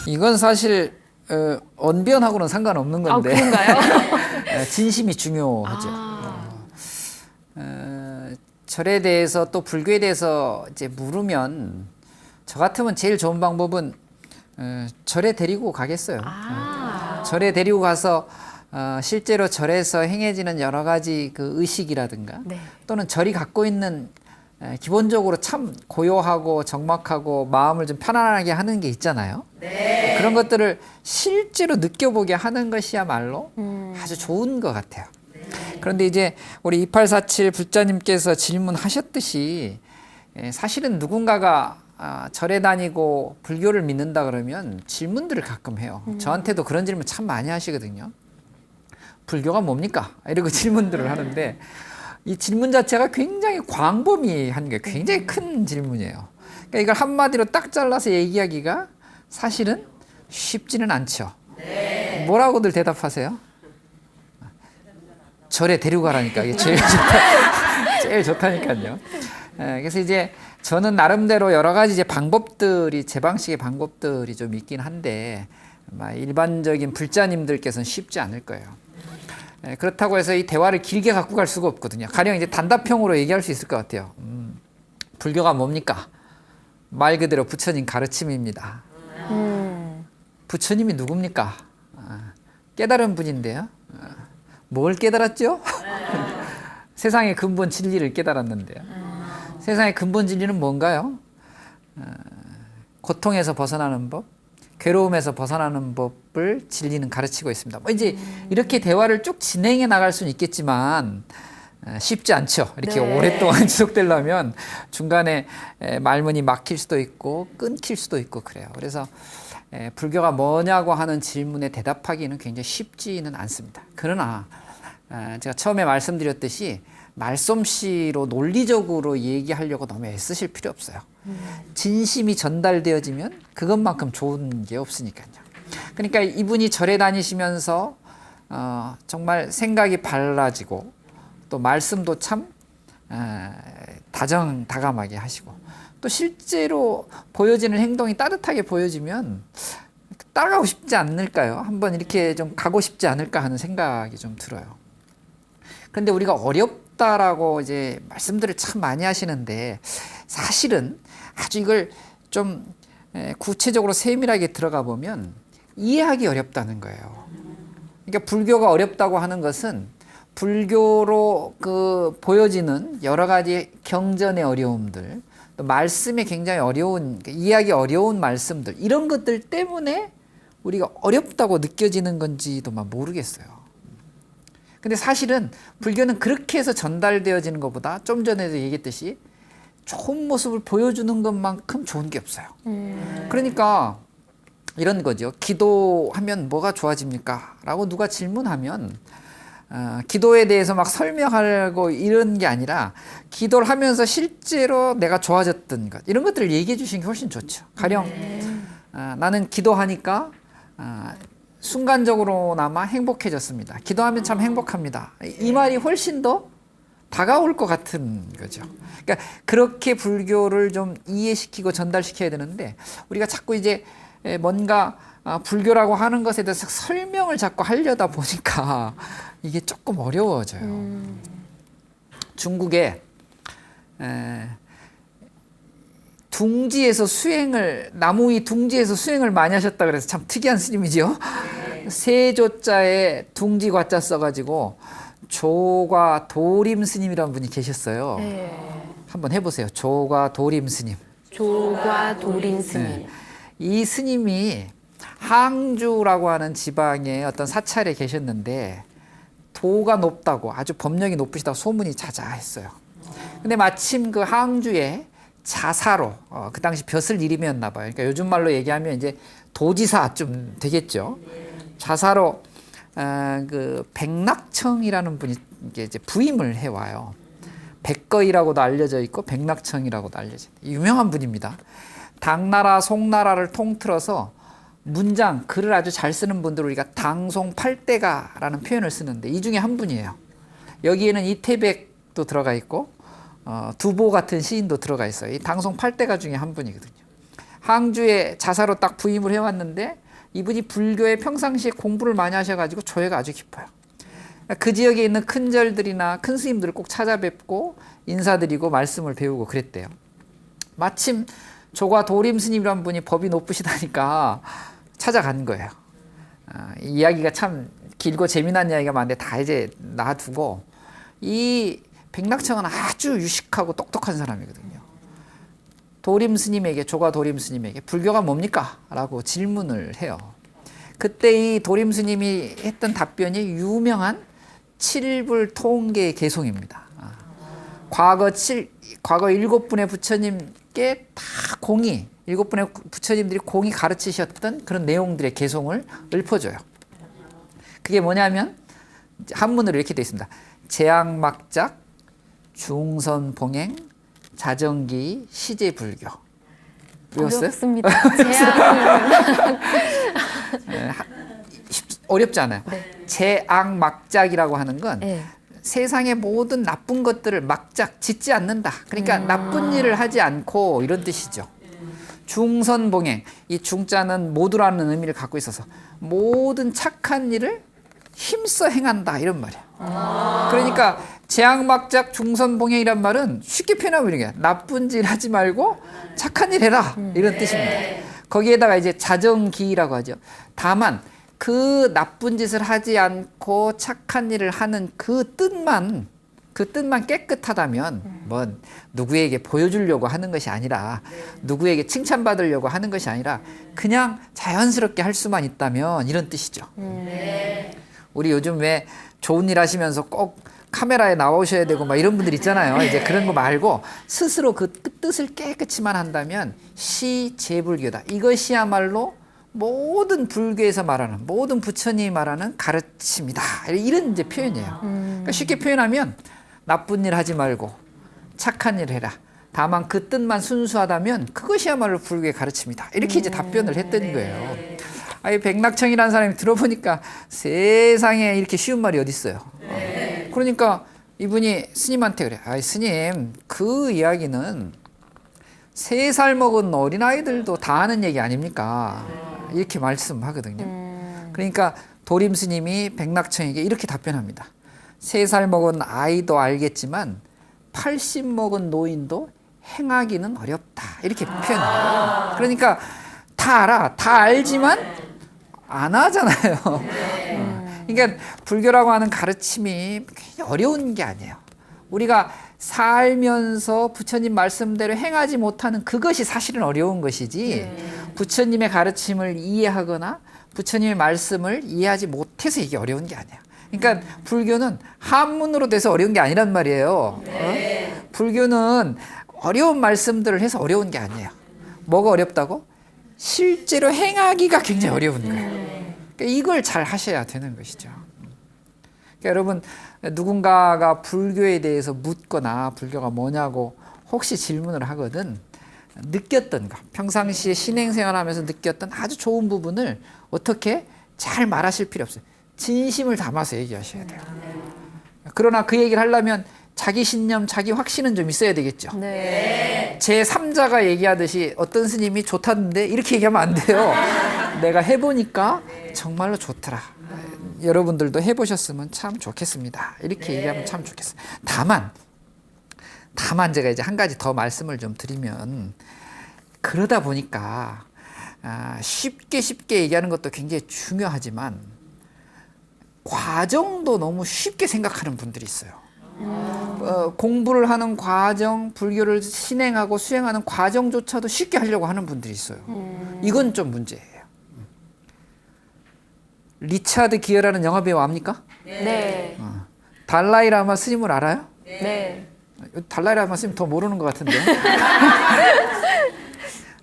이건 사실 언변하고는 상관없는 건데. 그런가요? 진심이 중요하죠. 절에 대해서 또 불교에 대해서 이제 물으면 저 같으면 제일 좋은 방법은 절에 데리고 가겠어요. 절에 데리고 가서 실제로 절에서 행해지는 여러 가지 그 의식이라든가 네. 또는 절이 갖고 있는 기본적으로 참 고요하고 적막하고 마음을 좀 편안하게 하는 게 있잖아요. 네. 그런 것들을 실제로 느껴보게 하는 것이야말로 아주 좋은 것 같아요. 그런데 이제 우리 2847 불자님께서 질문하셨듯이 사실은 누군가가 절에 다니고 불교를 믿는다 그러면 질문들을 가끔 해요. 저한테도 그런 질문 참 많이 하시거든요. 불교가 뭡니까? 이러고 질문들을 하는데 이 질문 자체가 굉장히 광범위한 게 굉장히 큰 질문이에요. 그러니까 이걸 한마디로 딱 잘라서 얘기하기가 사실은 쉽지는 않죠. 네. 뭐라고들 대답하세요? 절에 데리고 가라니까 이게 제일 좋다. 제일 좋다니까요. 그래서 이제 저는 나름대로 여러 가지 이제 방법들이 제 방식의 방법들이 좀 있긴 한데 일반적인 불자님들께서는 쉽지 않을 거예요. 그렇다고 해서 이 대화를 길게 갖고 갈 수가 없거든요. 가령 이제 단답형으로 얘기할 수 있을 것 같아요. 불교가 뭡니까? 말 그대로 부처님 가르침입니다. 부처님이 누굽니까? 깨달은 분인데요. 뭘 깨달았죠? 세상의 근본 진리를 깨달았는데요. 세상의 근본 진리는 뭔가요? 고통에서 벗어나는 법, 괴로움에서 벗어나는 법을 진리는 가르치고 있습니다. 이제 이렇게 대화를 쭉 진행해 나갈 수는 있겠지만 쉽지 않죠. 이렇게 네. 오랫동안 지속되려면 중간에 말문이 막힐 수도 있고 끊길 수도 있고 그래요. 그래서 불교가 뭐냐고 하는 질문에 대답하기는 굉장히 쉽지는 않습니다. 그러나 제가 처음에 말씀드렸듯이 말솜씨로 논리적으로 얘기하려고 너무 애쓰실 필요 없어요. 진심이 전달되어지면 그것만큼 좋은 게 없으니까요. 그러니까 이분이 절에 다니시면서 정말 생각이 밝아지고 또 말씀도 참 다정다감하게 하시고 또 실제로 보여지는 행동이 따뜻하게 보여지면 따라가고 싶지 않을까요? 한번 이렇게 좀 가고 싶지 않을까 하는 생각이 좀 들어요. 그런데 우리가 어렵다라고 이제 말씀들을 참 많이 하시는데 사실은 아주 이걸 좀 구체적으로 세밀하게 들어가 보면 이해하기 어렵다는 거예요. 그러니까 불교가 어렵다고 하는 것은 불교로 그 보여지는 여러 가지 경전의 어려움들, 또 말씀에 굉장히 어려운, 이해하기 어려운 말씀들, 이런 것들 때문에 우리가 어렵다고 느껴지는 건지도 모르겠어요. 근데 사실은 불교는 그렇게 해서 전달되어지는 것보다 좀 전에도 얘기했듯이 좋은 모습을 보여주는 것만큼 좋은 게 없어요. 그러니까 이런 거죠. 기도하면 뭐가 좋아집니까? 라고 누가 질문하면 기도에 대해서 막 설명하고 이런 게 아니라 기도를 하면서 실제로 내가 좋아졌던 것 이런 것들을 얘기해 주시는 게 훨씬 좋죠. 가령 나는 기도하니까 순간적으로나마 행복해졌습니다. 기도하면 참 행복합니다. 이 말이 훨씬 더 다가올 것 같은 거죠. 그러니까 그렇게 불교를 좀 이해시키고 전달시켜야 되는데 우리가 자꾸 이제 뭔가 불교라고 하는 것에 대해서 설명을 자꾸 하려다 보니까 이게 조금 어려워져요. 중국에 둥지에서 수행을 나무 위 둥지에서 수행을 많이 하셨다 그래서 참 특이한 스님이죠. 세조자에 둥지 과자 써가지고 조과 도림 스님이라는 분이 계셨어요. 한번 해보세요. 조과 도림 스님. 조과 도림 스님. 이 스님이 항주라고 하는 지방의 어떤 사찰에 계셨는데 도가 높다고 아주 법력이 높으시다고 소문이 자자했어요. 근데 마침 그 항주에 자사로 그 당시 벼슬 이름이었나 봐요. 그러니까 요즘 말로 얘기하면 이제 도지사쯤 되겠죠. 자사로 그 백낙청이라는 분이 이제 부임을 해와요. 백거이라고도 알려져 있고 백낙청이라고도 알려져 있고 유명한 분입니다. 당나라, 송나라를 통틀어서 문장, 글을 아주 잘 쓰는 분들 우리가 당송팔대가라는 표현을 쓰는데 이 중에 한 분이에요. 여기에는 이태백도 들어가 있고 두보 같은 시인도 들어가 있어요. 이 당송팔대가 중에 한 분이거든요. 항주에 자사로 딱 부임을 해왔는데 이분이 불교에 평상시에 공부를 많이 하셔가지고 조예가 아주 깊어요. 그 지역에 있는 큰 절들이나 큰 스님들을 꼭 찾아뵙고 인사드리고 말씀을 배우고 그랬대요. 마침 조과 도림 스님이란 분이 법이 높으시다니까 찾아간 거예요. 이 이야기가 참 길고 재미난 이야기가 많은데 다 이제 놔두고, 이 백낙청은 아주 유식하고 똑똑한 사람이거든요. 도림 스님에게, 조과 도림 스님에게 불교가 뭡니까? 라고 질문을 해요. 그때 이 도림 스님이 했던 답변이 유명한 칠불 통계 개송입니다. 과거 7분의 부처님께 다 공이, 7분의 부처님들이 공이 가르치셨던 그런 내용들의 개송을 읊어줘요. 그게 뭐냐면 한문으로 이렇게 되어 있습니다. 재앙막작, 중선봉행, 자정기, 시제불교. 외웠어요? 어렵습니다. 재앙. 어렵지 않아요. 네. 재앙막작이라고 하는 건 네. 세상의 모든 나쁜 것들을 막작 짓지 않는다. 그러니까 나쁜 일을 하지 않고, 이런 뜻이죠. 중선봉행, 이 중자는 모두라는 의미를 갖고 있어서 모든 착한 일을 힘써 행한다, 이런 말이에요. 그러니까 재앙막작 중선봉행이란 말은 쉽게 표현하면 이게 나쁜 짓 하지 말고 착한 일 해라, 이런 뜻입니다. 거기에다가 이제 자정기라고 하죠. 다만 그 나쁜 짓을 하지 않고 착한 일을 하는 그 뜻만 깨끗하다면, 뭐 누구에게 보여주려고 하는 것이 아니라, 누구에게 칭찬받으려고 하는 것이 아니라 그냥 자연스럽게 할 수만 있다면, 이런 뜻이죠. 우리 요즘 왜 좋은 일 하시면서 꼭 카메라에 나오셔야 되고 막 이런 분들 있잖아요. 이제 그런 거 말고 스스로 그 뜻을 깨끗이만 한다면 시제불교다. 이것이야말로 모든 불교에서 말하는, 모든 부처님이 말하는 가르침이다. 이런 이제 표현이에요. 그러니까 쉽게 표현하면 나쁜 일 하지 말고 착한 일 해라. 다만 그 뜻만 순수하다면 그것이야말로 불교의 가르침이다. 이렇게 이제 답변을 했던 거예요. 아이, 백낙청이라는 사람이 들어보니까 세상에 이렇게 쉬운 말이 어디 있어요. 그러니까 이분이 스님한테 그래. 아이, 스님, 그 이야기는 3살 먹은 어린아이들도 다 아는 얘기 아닙니까? 이렇게 말씀하거든요. 그러니까 도림 스님이 백낙청에게 이렇게 답변합니다. 3살 먹은 아이도 알겠지만 80 먹은 노인도 행하기는 어렵다. 이렇게 표현해요. 그러니까 다 알아. 다 알지만 안 하잖아요. 그러니까 불교라고 하는 가르침이 굉장히 어려운 게 아니에요. 우리가 살면서 부처님 말씀대로 행하지 못하는 그것이 사실은 어려운 것이지, 부처님의 가르침을 이해하거나 부처님의 말씀을 이해하지 못해서 이게 어려운 게 아니에요. 그러니까 불교는 한문으로 돼서 어려운 게 아니란 말이에요. 불교는 어려운 말씀들을 해서 어려운 게 아니에요. 뭐가 어렵다고? 실제로 행하기가 굉장히 어려운 거예요. 그러니까 이걸 잘 하셔야 되는 것이죠. 그러니까 여러분, 누군가가 불교에 대해서 묻거나 불교가 뭐냐고 혹시 질문을 하거든, 느꼈던 거, 평상시에 신행생활하면서 느꼈던 아주 좋은 부분을 어떻게 잘 말하실 필요 없어요. 진심을 담아서 얘기하셔야 돼요. 그러나 그 얘기를 하려면 자기 신념, 자기 확신은 좀 있어야 되겠죠. 네. 제 3자가 얘기하듯이 어떤 스님이 좋다는데 이렇게 얘기하면 안 돼요. 내가 해보니까 정말로 좋더라. 여러분들도 해보셨으면 참 좋겠습니다. 이렇게 얘기하면 참 좋겠어요. 다만 제가 이제 한 가지 더 말씀을 좀 드리면, 그러다 보니까 쉽게 얘기하는 것도 굉장히 중요하지만 과정도 너무 쉽게 생각하는 분들이 있어요. 공부를 하는 과정, 불교를 신행하고 수행하는 과정조차도 쉽게 하려고 하는 분들이 있어요. 이건 좀 문제예요. 리차드 기어라는 영화 배우 압니까? 네. 달라이 라마 스님을 알아요? 네. 달라이 라마 스님 더 모르는 것 같은데.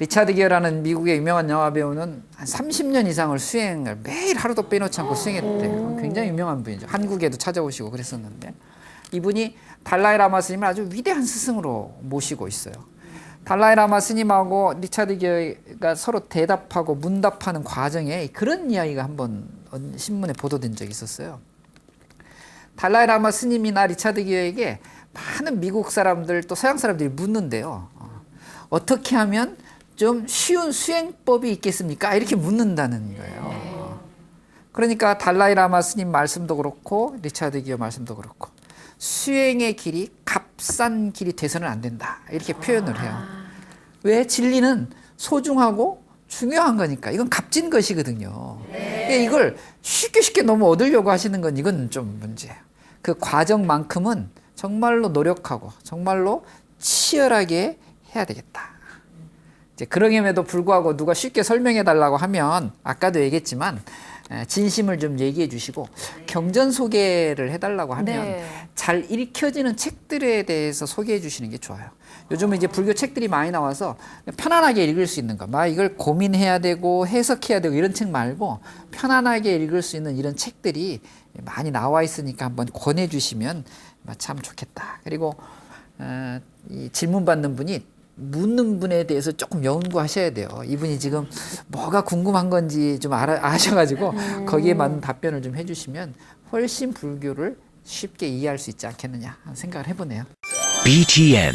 리차드 기어라는 미국의 유명한 영화 배우는 한 30년 이상을 수행을 매일 하루도 빼놓지 않고 수행했대요. 굉장히 유명한 분이죠. 한국에도 찾아오시고 그랬었는데, 이분이 달라이 라마 스님을 아주 위대한 스승으로 모시고 있어요. 달라이 라마 스님하고 리차드 기어가 서로 대답하고 문답하는 과정에 그런 이야기가 한번 신문에 보도된 적이 있었어요. 달라이 라마 스님이나 리차드 기어에게 많은 미국 사람들 또 서양 사람들이 묻는데요. 어떻게 하면 좀 쉬운 수행법이 있겠습니까? 이렇게 묻는다는 거예요. 그러니까 달라이라마 스님 말씀도 그렇고 리차드 기어 말씀도 그렇고 수행의 길이 값싼 길이 돼서는 안 된다. 이렇게 표현을 해요. 왜? 진리는 소중하고 중요한 거니까. 이건 값진 것이거든요. 그러니까 이걸 쉽게 너무 얻으려고 하시는 건 이건 좀 문제예요. 그 과정만큼은 정말로 노력하고 정말로 치열하게 해야 되겠다. 이제 그러임에도 불구하고 누가 쉽게 설명해 달라고 하면 아까도 얘기했지만 진심을 좀 얘기해 주시고 경전 소개를 해달라고 하면 네. 잘 읽혀지는 책들에 대해서 소개해 주시는 게 좋아요. 요즘은 이제 불교 책들이 많이 나와서 편안하게 읽을 수 있는 거, 막 이걸 고민해야 되고 해석해야 되고 이런 책 말고 편안하게 읽을 수 있는 이런 책들이 많이 나와 있으니까 한번 권해 주시면 참 좋겠다. 그리고 이 질문 받는 분이 묻는 분에 대해서 조금 연구하셔야 돼요. 이분이 지금 뭐가 궁금한 건지 좀 아셔가지고 거기에 맞는 답변을 좀 해주시면 훨씬 불교를 쉽게 이해할 수 있지 않겠느냐 하는 생각을 해보네요. BTN